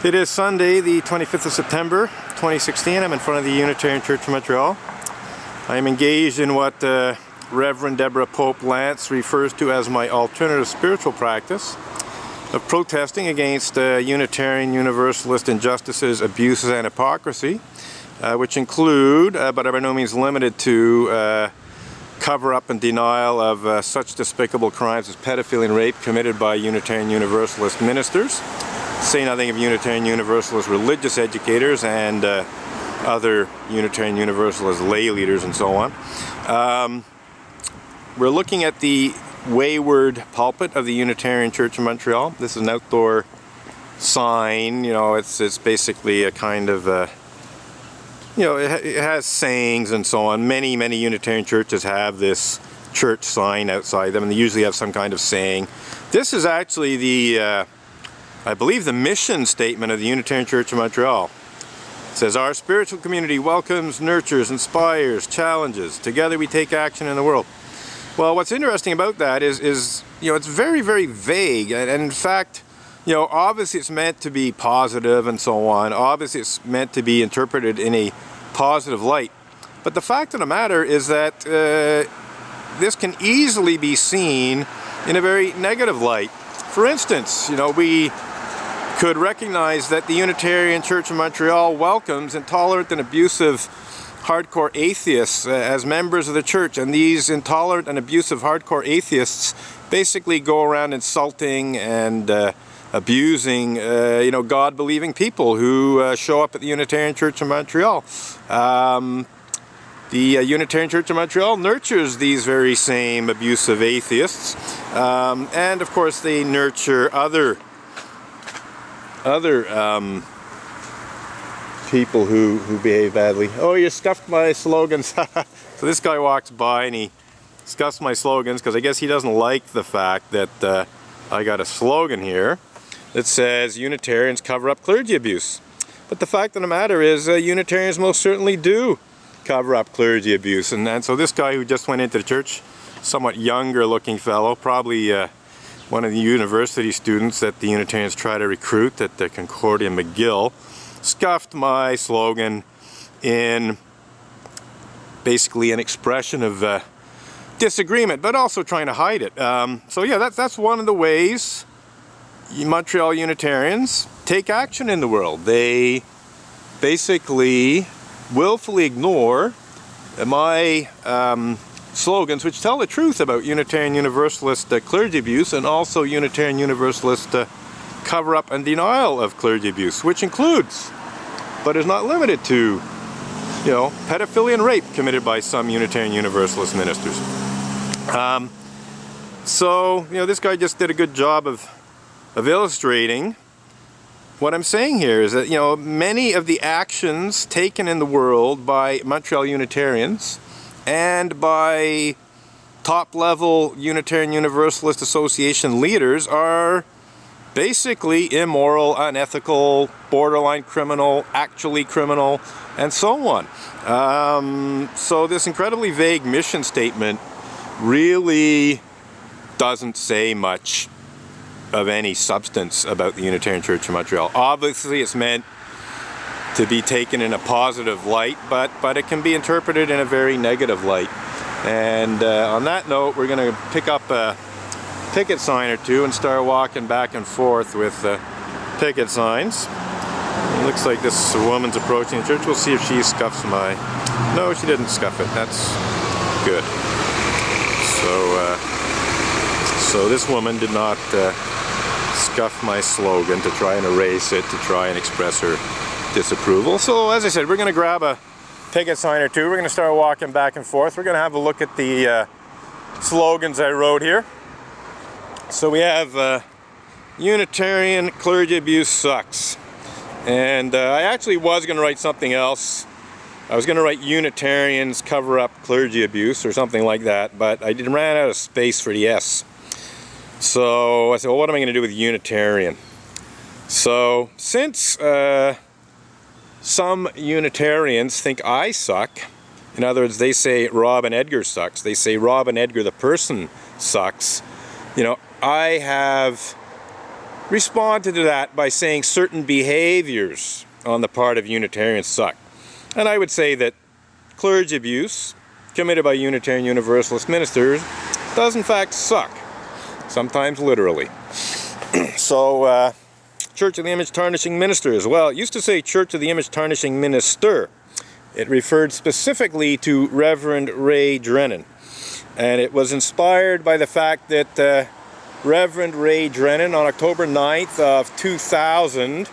It is Sunday, the 25th of September, 2016. I'm in front of the Unitarian Church of Montreal. I am engaged in what Reverend Deborah Pope Lance refers to as my alternative spiritual practice of protesting against Unitarian Universalist injustices, abuses, and hypocrisy, which include, but are by no means limited to, cover-up and denial of such despicable crimes as pedophilia and rape committed by Unitarian Universalist ministers. Say nothing of Unitarian Universalist religious educators and other Unitarian Universalist lay leaders and so on. We're looking at the wayward pulpit of the Unitarian Church of Montreal. This is an outdoor sign. You know, it's basically a kind of it has sayings and so on. Many Unitarian churches have this church sign outside them, and they usually have some kind of saying. This is actually the I believe the mission statement of the Unitarian Church of Montreal. It says, "Our spiritual community welcomes, nurtures, inspires, challenges. Together we take action in the world." Well, what's interesting about that is it's very vague, and in fact, obviously it's meant to be positive and so on. Obviously it's meant to be interpreted in a positive light. But the fact of the matter is that this can easily be seen in a very negative light. For instance, we could recognize that the Unitarian Church of Montreal welcomes intolerant and abusive hardcore atheists as members of the church, and these intolerant and abusive hardcore atheists basically go around insulting and abusing God-believing people who show up at the Unitarian Church of Montreal. The Unitarian Church of Montreal nurtures these very same abusive atheists, and of course they nurture other people who behave badly. Oh, you scuffed my slogans. So this guy walks by and he scuffs my slogans because I guess he doesn't like the fact that I got a slogan here that says Unitarians cover up clergy abuse. But the fact of the matter is Unitarians most certainly do cover up clergy abuse. And so this guy who just went into the church, somewhat younger looking fellow, probably one of the university students that the Unitarians try to recruit at the Concordia McGill, scuffed my slogan in basically an expression of disagreement, but also trying to hide it. So yeah, that's one of the ways Montreal Unitarians take action in the world. They basically willfully ignore my slogans, which tell the truth about Unitarian Universalist clergy abuse, and also Unitarian Universalist cover-up and denial of clergy abuse, which includes, but is not limited to, pedophilia and rape committed by some Unitarian Universalist ministers. So, this guy just did a good job of illustrating what I'm saying here is that, many of the actions taken in the world by Montreal Unitarians and by top-level Unitarian Universalist Association leaders are basically immoral, unethical, borderline criminal, actually criminal, and so on. So this incredibly vague mission statement really doesn't say much of any substance about the Unitarian Church of Montreal. Obviously it's meant to be taken in a positive light, but it can be interpreted in a very negative light. And on that note, we're going to pick up a picket sign or two and start walking back and forth with picket signs. It looks like this woman's approaching the church. We'll see if she scuffs my... No, she didn't scuff it. That's good. So this woman did not scuff my slogan to try and erase it, to try and express her disapproval. So as I said, we're going to grab a picket sign or two. We're going to start walking back and forth. We're going to have a look at the slogans I wrote here. So we have Unitarian clergy abuse sucks. And I actually was going to write something else. I was going to write Unitarians cover up clergy abuse or something like that, but I ran out of space for the S. So I said, well, what am I going to do with Unitarian? So since some Unitarians think I suck, in other words, they say Robin Edgar sucks, they say Robin Edgar the person sucks, I have responded to that by saying certain behaviors on the part of Unitarians suck. And I would say that clergy abuse committed by Unitarian Universalist ministers does in fact suck, sometimes literally. So, Church of the Image Tarnishing Ministers. Well, it used to say Church of the Image Tarnishing Minister. It referred specifically to Reverend Ray Drennan. And it was inspired by the fact that Reverend Ray Drennan on October 9th of 2000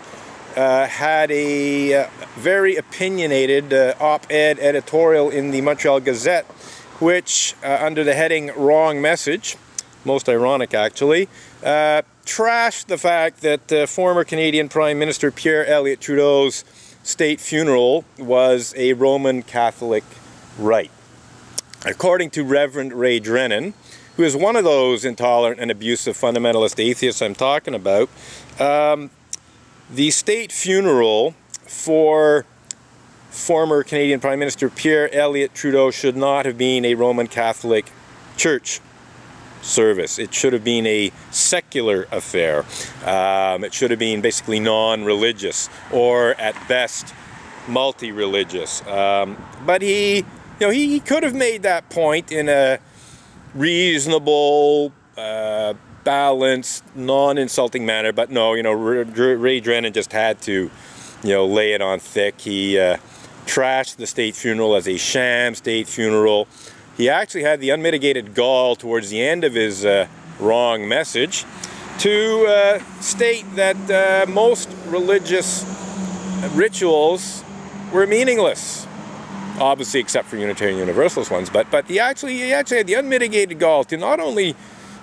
had a very opinionated op-ed editorial in the Montreal Gazette, which under the heading Wrong Message, most ironic actually, trashed the fact that former Canadian Prime Minister Pierre Elliott Trudeau's state funeral was a Roman Catholic rite. According to Reverend Ray Drennan, who is one of those intolerant and abusive fundamentalist atheists I'm talking about, the state funeral for former Canadian Prime Minister Pierre Elliott Trudeau should not have been a Roman Catholic church service. It should have been a secular affair. It should have been basically non-religious, or at best multi-religious. But he could have made that point in a reasonable, balanced, non-insulting manner. But no, Ray Drennan just had to, lay it on thick. He trashed the state funeral as a sham state funeral. He actually had the unmitigated gall towards the end of his wrong message to state that most religious rituals were meaningless. Obviously, except for Unitarian Universalist ones. But he actually had the unmitigated gall to not only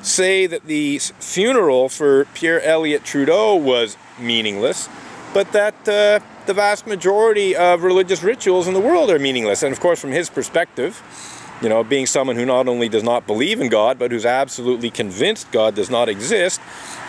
say that the funeral for Pierre Elliott Trudeau was meaningless, but that the vast majority of religious rituals in the world are meaningless. And of course, from his perspective, being someone who not only does not believe in God, but who's absolutely convinced God does not exist,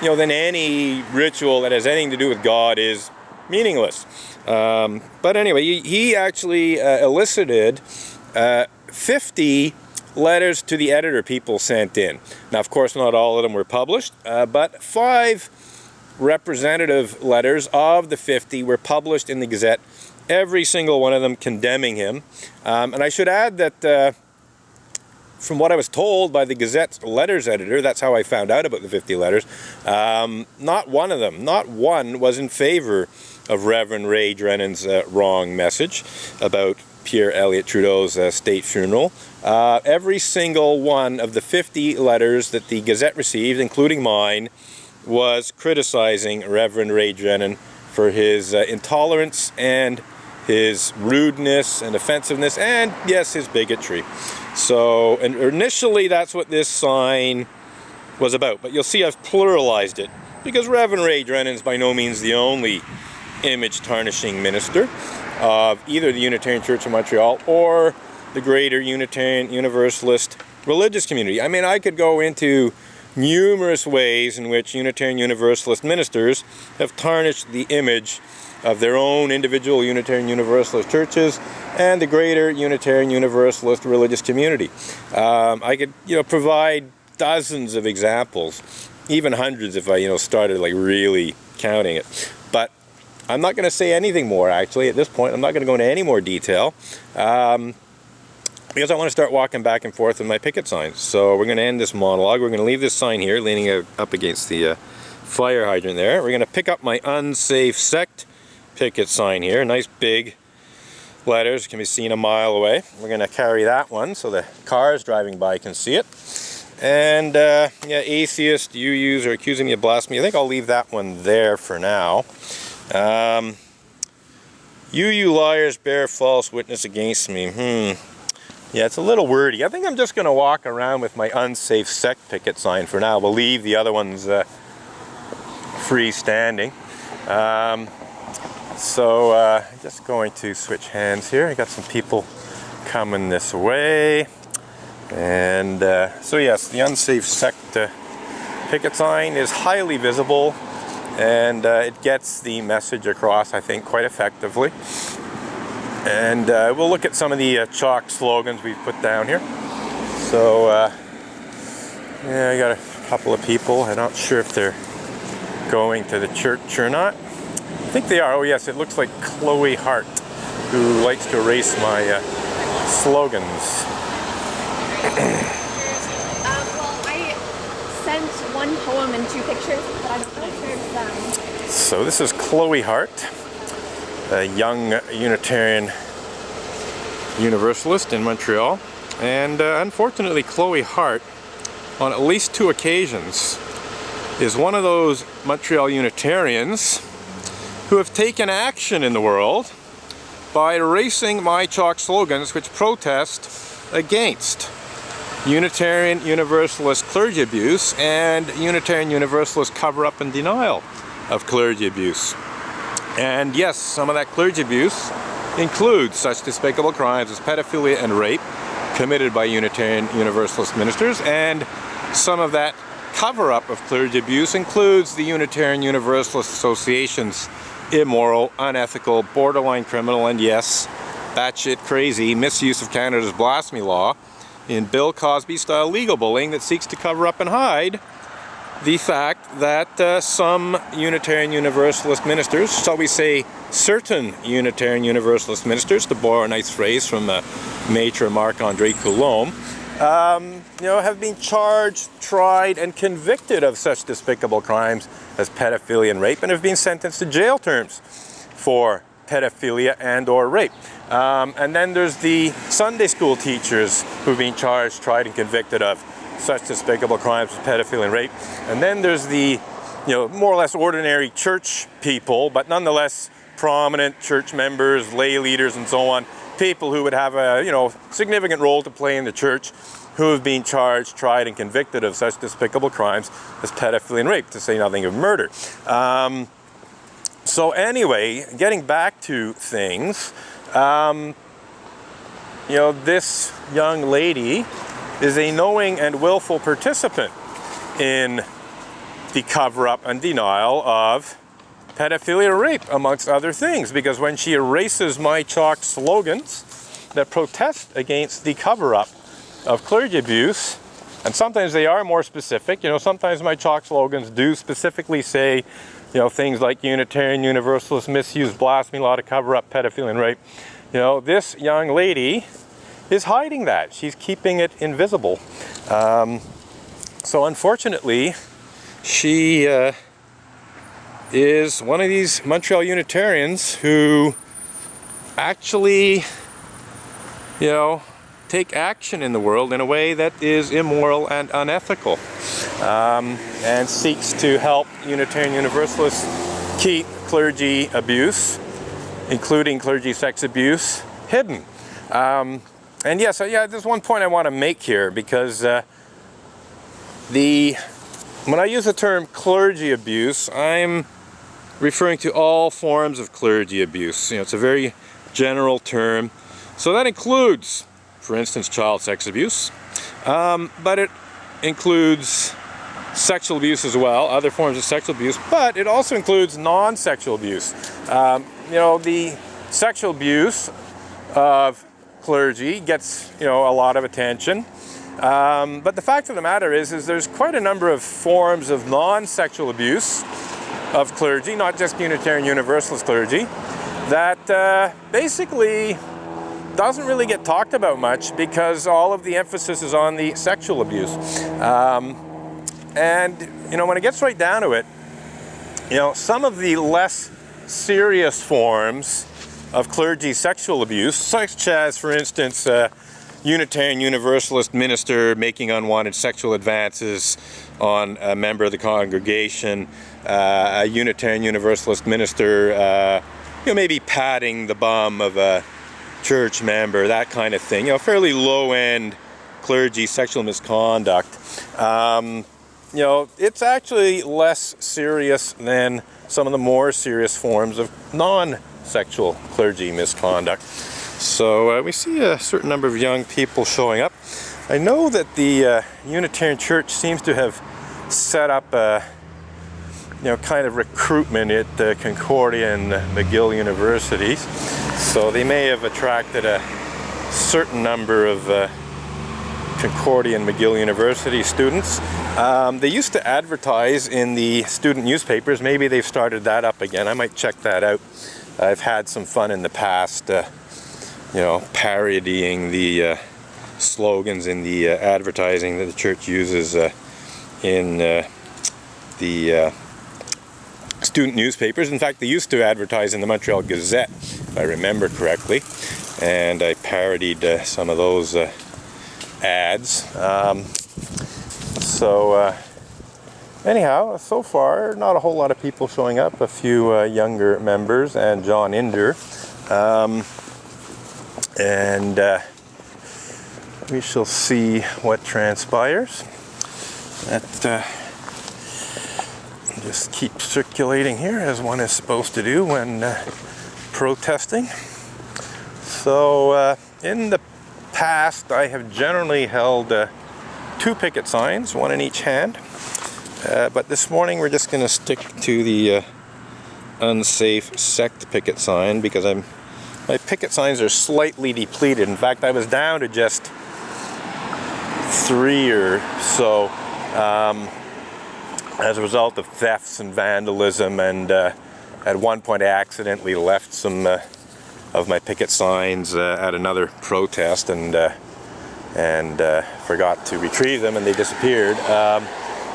then any ritual that has anything to do with God is meaningless. But anyway, he actually elicited 50 letters to the editor people sent in. Now, of course, not all of them were published, but 5 representative letters of the 50 were published in the Gazette, every single one of them condemning him. And I should add that from what I was told by the Gazette's letters editor, that's how I found out about the 50 letters, not one of them, not one was in favor of Reverend Ray Drennan's wrong message about Pierre Elliott Trudeau's state funeral. Every single one of the 50 letters that the Gazette received, including mine, was criticizing Reverend Ray Drennan for his intolerance and his rudeness and offensiveness, and yes, his bigotry. So, and initially that's what this sign was about, but you'll see I've pluralized it, because Reverend Ray Drennan is by no means the only image tarnishing minister of either the Unitarian Church of Montreal or the greater Unitarian Universalist religious community. I mean, I could go into numerous ways in which Unitarian Universalist ministers have tarnished the image of their own individual Unitarian Universalist churches and the greater Unitarian Universalist religious community. I could, provide dozens of examples, even hundreds if I, started like really counting it. But I'm not going to say anything more, actually, at this point. I'm not going to go into any more detail because I want to start walking back and forth with my picket signs. So we're going to end this monologue. We're going to leave this sign here, leaning up against the fire hydrant there. We're going to pick up my unsafe sect picket sign here. Nice big letters, can be seen a mile away. We're going to carry that one so the cars driving by can see it. And yeah, atheist, UUs are accusing me of blasphemy. I think I'll leave that one there for now. UU liars bear false witness against me. Yeah, it's a little wordy. I think I'm just going to walk around with my unsafe sect picket sign for now. We'll leave the other ones freestanding. So I'm just going to switch hands here. I got some people coming this way. And so yes, the unsafe sect picket sign is highly visible, and it gets the message across, I think, quite effectively. And we'll look at some of the chalk slogans we've put down here. So yeah, I got a couple of people. I'm not sure if they're going to the church or not. I think they are. Oh yes, it looks like Chloe Hart, who likes to erase my slogans. Well, I sent one poem and 2 pictures, but I don't know if there's them. So this is Chloe Hart, a young Unitarian Universalist in Montreal. And unfortunately, Chloe Hart, on at least 2 occasions, is one of those Montreal Unitarians who have taken action in the world by erasing my chalk slogans which protest against Unitarian Universalist clergy abuse and Unitarian Universalist cover-up and denial of clergy abuse. And yes, some of that clergy abuse includes such despicable crimes as pedophilia and rape committed by Unitarian Universalist ministers, and some of that cover-up of clergy abuse includes the Unitarian Universalist Association's immoral, unethical, borderline criminal, and yes, batshit crazy misuse of Canada's blasphemy law in Bill Cosby-style legal bullying that seeks to cover up and hide the fact that some Unitarian Universalist ministers, shall we say certain Unitarian Universalist ministers, to borrow a nice phrase from Maitre Marc-André Coulombe, have been charged, tried, and convicted of such despicable crimes as pedophilia and rape, and have been sentenced to jail terms for pedophilia and or rape. And then there's the Sunday school teachers who've been charged, tried, and convicted of such despicable crimes as pedophilia and rape. And then there's the, more or less ordinary church people, but nonetheless prominent church members, lay leaders, and so on, people who would have a, significant role to play in the church, who have been charged, tried, and convicted of such despicable crimes as pedophilia and rape, to say nothing of murder. So anyway, getting back to things, this young lady is a knowing and willful participant in the cover-up and denial of pedophilia or rape, amongst other things, because when she erases my chalk slogans that protest against the cover-up of clergy abuse, and sometimes they are more specific, sometimes my chalk slogans do specifically say, things like Unitarian Universalist misuse blasphemy law to cover up pedophilia and rape. This young lady is hiding that. She's keeping it invisible. So unfortunately, she is one of these Montreal Unitarians who actually, take action in the world in a way that is immoral and unethical, and seeks to help Unitarian Universalists keep clergy abuse, including clergy sex abuse, hidden. And yes, there's one point I want to make here, because when I use the term clergy abuse, I'm referring to all forms of clergy abuse. It's a very general term. So that includes, for instance, child sex abuse, but it includes sexual abuse as well, other forms of sexual abuse, but it also includes non-sexual abuse. The sexual abuse of clergy gets, a lot of attention, but the fact of the matter is there's quite a number of forms of non-sexual abuse of clergy, not just Unitarian Universalist clergy, that basically doesn't really get talked about much, because all of the emphasis is on the sexual abuse. And when it gets right down to it, some of the less serious forms of clergy sexual abuse, such as, for instance, Unitarian Universalist minister making unwanted sexual advances on a member of the congregation, a Unitarian Universalist minister, maybe patting the bum of a church member, that kind of thing. Fairly low-end clergy sexual misconduct. It's actually less serious than some of the more serious forms of non-sexual clergy misconduct. So we see a certain number of young people showing up. I know that the Unitarian Church seems to have set up a kind of recruitment at Concordia and McGill universities. So they may have attracted a certain number of Concordia and McGill University students. They used to advertise in the student newspapers. Maybe they've started that up again. I might check that out. I've had some fun in the past, parodying the slogans in the advertising that the church uses in the student newspapers. In fact, they used to advertise in the Montreal Gazette, if I remember correctly, and I parodied some of those ads. Anyhow, so far, not a whole lot of people showing up. A few younger members and John Inder. We shall see what transpires. That just keep circulating here as one is supposed to do when protesting. So in the past, I have generally held 2 picket signs, one in each hand. But this morning we're just going to stick to the unsafe sect picket sign because my picket signs are slightly depleted. In fact, I was down to just 3 or so as a result of thefts and vandalism, and at one point I accidentally left some of my picket signs at another protest and forgot to retrieve them, and they disappeared.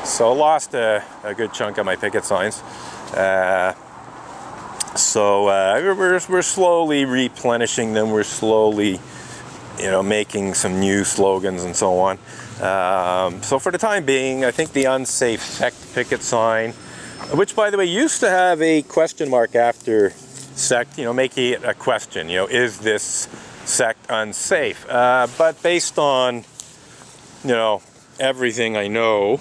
So I lost a good chunk of my picket signs. We're slowly replenishing them. We're slowly, making some new slogans and so on. So for the time being, I think the unsafe sect picket sign, which by the way used to have a question mark after sect, making it a question, is this sect unsafe? But based on, everything I know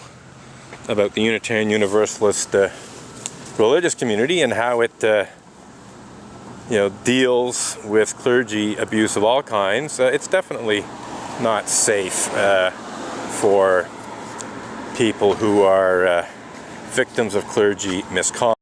about the Unitarian Universalist religious community and how it deals with clergy abuse of all kinds, it's definitely not safe for people who are victims of clergy misconduct.